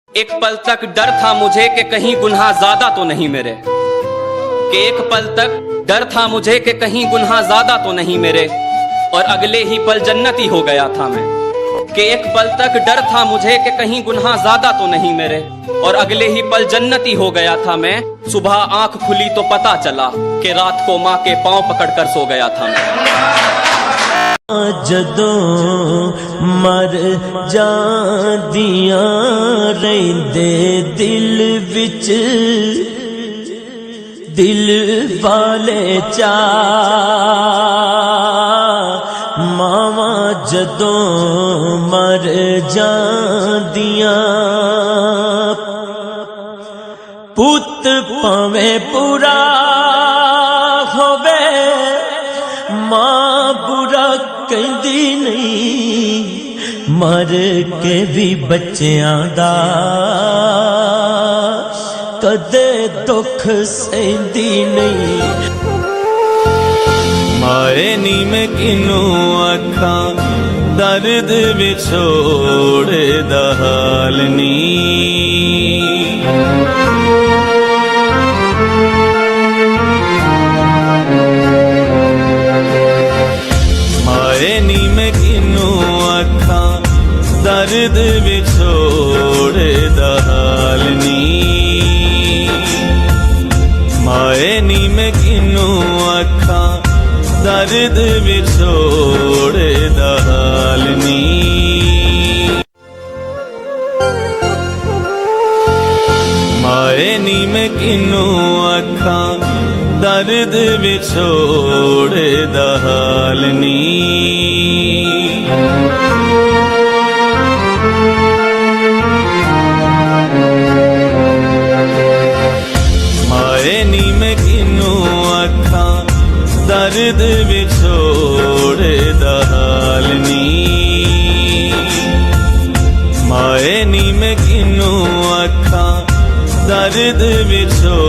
एक पल तक डर था मुझे कि कहीं गुनाह ज्यादा तो नहीं मेरे, कि एक पल तक डर था मुझे कि कहीं गुनाह ज्यादा तो नहीं मेरे, और अगले ही पल जन्नती हो गया था मैं। कि एक पल तक डर था मुझे कि कहीं गुनाह ज्यादा तो नहीं मेरे, और अगले ही पल जन्नती हो गया था मैं। सुबह आंख खुली तो पता चला कि रात को माँ के पांव पकड़कर सो गया था मैं। जदों मर जांदियां रहिंदे दिल विच दिल वाले चा मावा जदों मर जांदियां पुत भावें पूरा होवे मां बुरा कहंदी नहीं, मर के भी बच्चियां दा कदे दुख सहंदी नहीं। माए नी मैं किनू आखा दर्द विछोड़े दा हाल नी, दर्द विछोड़े दा हाल नी। माए नी मैं किनू आखा दर्द विछोड़े दा हाल नी। माए नी मैं किनू आखा दर्द विछोड़े दा हाल नी। माए नी मैं किनू आखा दर्द विछोड़े दा हाल नी। माए नी मैं किनू आखा दर्द विछोड़े